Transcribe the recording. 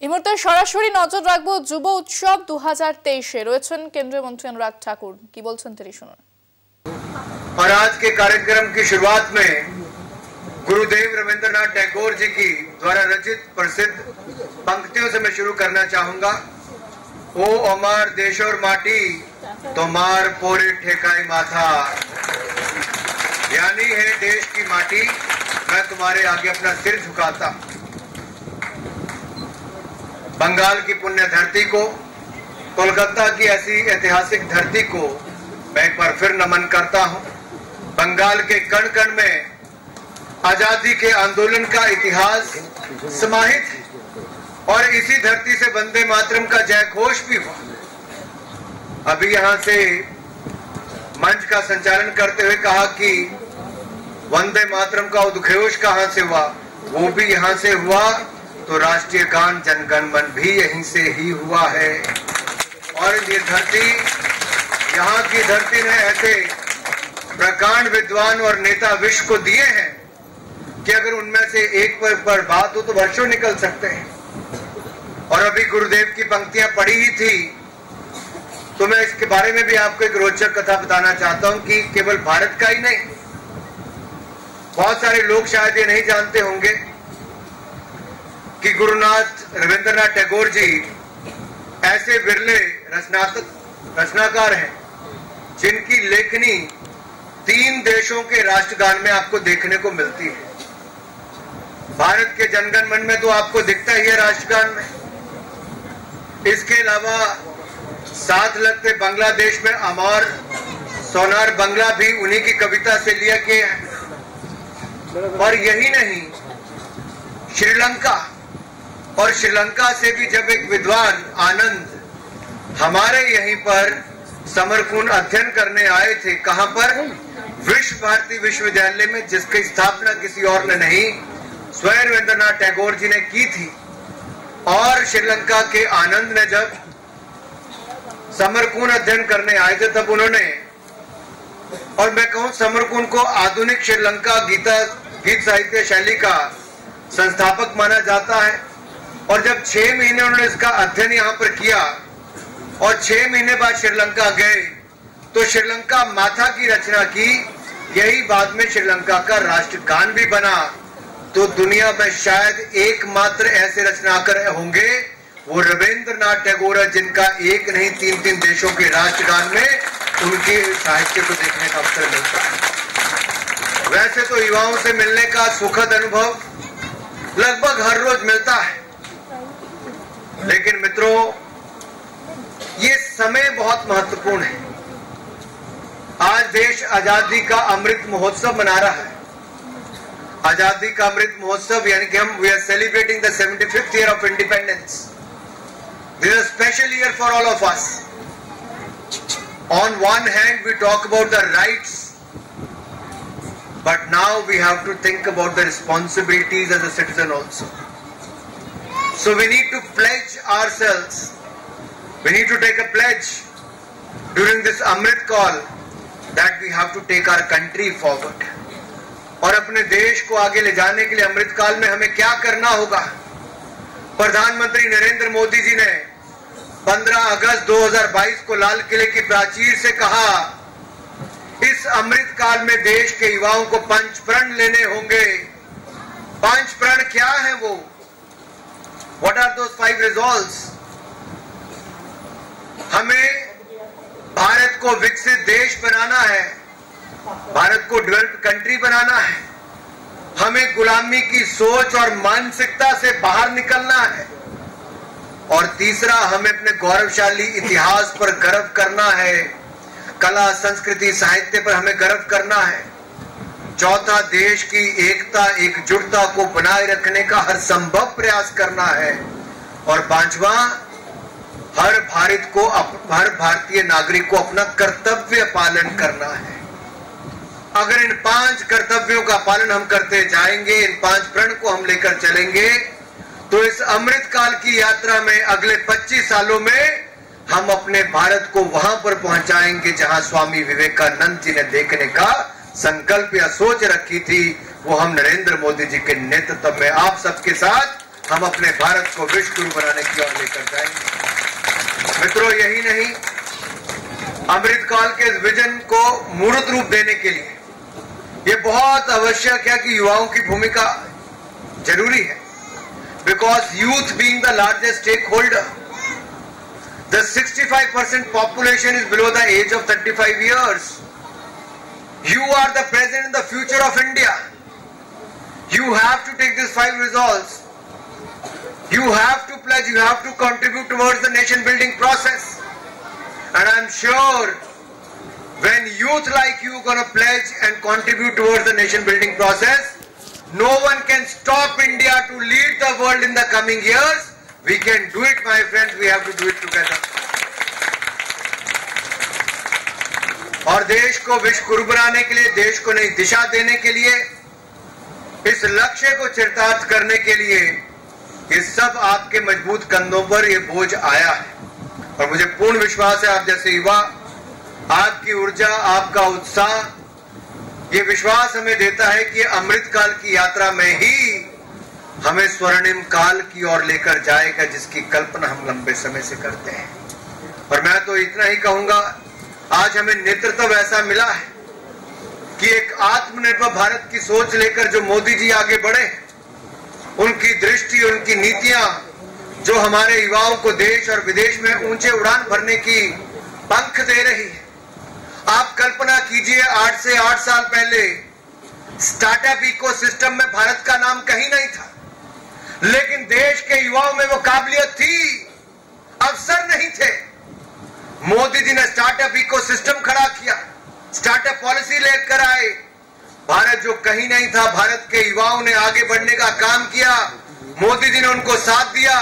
এই মুহূর্তে সরাসরি নজর রাখবো যুব উৎসব 2023 রয়েছেন কেন্দ্রীয় মন্ত্রী অনুরাগ ঠাকুর, কি বলছেন তিনি শুনুন। और आज के कार्यक्रम की शुरुआत में गुरुदेव रविंद्रनाथ टैगोर जी की द्वारा रचित प्रसिद्ध पंक्तियों से मैं शुरू करना चाहूंगा। ओ अमार देश और माटी तोमार पोरे ठेकाई माथा, यानी है देश की माटी, मैं तुम्हारे आगे अपना सिर झुकाता। बंगाल की पुण्य धरती को, कोलकाता की ऐसी ऐतिहासिक धरती को मैं एक बार फिर नमन करता हूं। बंगाल के कण कण में आजादी के आंदोलन का इतिहास समाहित है और इसी धरती से वंदे मातरम का जय घोष भी हुआ। अभी यहां से मंच का संचालन करते हुए कहा कि वंदे मातरम का उद्घोष कहां से हुआ, वो भी यहां से हुआ, तो राष्ट्रीय गान जनगण मन भी यहीं से ही हुआ है। और ये धरती, यहाँ की धरती ने ऐसे प्रकांड विद्वान और नेता विश्व को दिए हैं कि अगर उनमें से एक पर बात हो तो वर्षों निकल सकते हैं। और अभी गुरुदेव की पंक्तियां पढ़ी ही थी, तो मैं इसके बारे में भी आपको एक रोचक कथा बताना चाहता हूं कि केवल भारत का ही नहीं, बहुत सारे लोग शायद ये नहीं जानते होंगे कि गुरुनाथ रविंद्रनाथ टैगोर जी ऐसे विरले रचनाकार हैं जिनकी लेखनी 3 देशों के राष्ट्रगान में आपको देखने को मिलती है। भारत के जनगण मन में तो आपको दिखता ही है राष्ट्रगान में। इसके अलावा साथ लगते बांग्लादेश में अमार सोनार बंगला भी उन्हीं की कविता से लिया गया है। और यही नहीं, श्रीलंका से भी जब एक विद्वान आनंद हमारे यहीं पर समरकून अध्ययन करने आए थे, कहां पर? विश्व भारती विश्वविद्यालय में, जिसकी स्थापना किसी और ने नहीं, स्वयं रविंद्रनाथ टैगोर जी ने की थी। और श्रीलंका के आनंद ने जब समरकून अध्ययन करने आए थे, तब उन्होंने, और मैं कहूं समरकून को आधुनिक श्रीलंका गीत साहित्य शैली का संस्थापक माना जाता है। और जब 6 महीने उन्होंने इसका अध्ययन यहाँ पर किया और 6 महीने बाद श्रीलंका गए, तो श्रीलंका माथा की रचना की, यही बाद में श्रीलंका का राष्ट्रगान भी बना। तो दुनिया में शायद एकमात्र ऐसे रचनाकार होंगे वो रविंद्रनाथ टैगोर, जिनका एक नहीं 3 देशों के राष्ट्रगान में उनके साहित्य को देखने का अवसर मिलता है। वैसे तो युवाओं से मिलने का सुखद अनुभव लगभग हर रोज मिलता है, लेकिन मित्रों ये समय बहुत महत्वपूर्ण है। आज देश आजादी का अमृत महोत्सव मना रहा है। आजादी का अमृत महोत्सव यानी कि we are celebrating the 75th year of independence. This is a special year for all of us. On one hand we talk about the rights, but now we have to think about the responsibilities as a citizen also. So we need to pledge ourselves. We need to take a pledge during this Amrit call that we have to take our country forward. और अपने देश को आगे ले जाने के लिए अमृत काल में हमें क्या करना होगा? प्रधानमंत्री नरेंद्र मोदी जी ने 15 अगस्त 2022 को लाल किले की प्राचीर से कहा, इस अमृत काल में देश के युवाओं को 5 प्रण लेने होंगे। 5 प्रण क्या है वो? What are those 5 resolves? हमें भारत को विकसित देश बनाना है, भारत को डेवलप्ड कंट्री बनाना है, हमें गुलामी की सोच और मानसिकता से बाहर निकलना है, और तीसरा हमें अपने गौरवशाली इतिहास पर गर्व करना है, कला संस्कृति साहित्य पर हमें गर्व करना है। चौथा, देश की एकता एकजुटता को बनाए रखने का हर संभव प्रयास करना है। और 5वां, हर भारतीय नागरिक को अपना कर्तव्य पालन करना है। अगर इन 5 कर्तव्यों का पालन हम करते जाएंगे, इन 5 प्रण को हम लेकर चलेंगे, तो इस अमृत काल की यात्रा में अगले 25 सालों में हम अपने भारत को वहां पर पहुंचाएंगे जहां स्वामी विवेकानंद जी ने देखने का संकल्प या सोच रखी थी। वो हम नरेंद्र मोदी जी के नेतृत्व में आप सबके साथ हम अपने भारत को विश्व गुरु बनाने की ओर लेकर जाएंगे। मित्रों, यही नहीं, अमृतकाल के इस विजन को मूर्त रूप देने के लिए ये बहुत आवश्यक है कि युवाओं की भूमिका जरूरी है। Because youth being the largest stakeholder, the 65% population is below the age of 35 years. You are the present and the future of India. You have to take these 5 resolves. You have to pledge, you have to contribute towards the nation building process. And I am sure when youth like you gonna pledge and contribute towards the nation building process, no one can stop India to lead the world in the coming years. We can do it, my friends. We have to do it together. और देश को विश्व गुरु बनाने के लिए, देश को नई दिशा देने के लिए, इस लक्ष्य को चरितार्थ करने के लिए ये सब आपके मजबूत कंधों पर ये बोझ आया है। और मुझे पूर्ण विश्वास है, आप जैसे युवा, आपकी ऊर्जा, आपका उत्साह, ये विश्वास हमें देता है कि अमृतकाल की यात्रा में ही हमें स्वर्णिम काल की ओर लेकर जाएगा, जिसकी कल्पना हम लंबे समय से करते हैं। और मैं तो इतना ही कहूंगा, आज हमें नेतृत्व ऐसा मिला है कि एक आत्मनिर्भर भारत की सोच लेकर जो मोदी जी आगे बढ़े, उनकी दृष्टि, उनकी नीतियां जो हमारे युवाओं को देश और विदेश में ऊंचे उड़ान भरने की पंख दे रही है। आप कल्पना कीजिए, 8 से 8 साल पहले स्टार्टअप इकोसिस्टम में भारत का नाम कहीं नहीं था, लेकिन देश के युवाओं में वो काबिलियत थी, अवसर नहीं थे। मोदी जी ने स्टार्टअप इकोसिस्टम खड़ा किया, स्टार्टअप पॉलिसी लेकर आए। भारत जो कहीं नहीं था, भारत के युवाओं ने आगे बढ़ने का काम किया, मोदी जी ने उनको साथ दिया।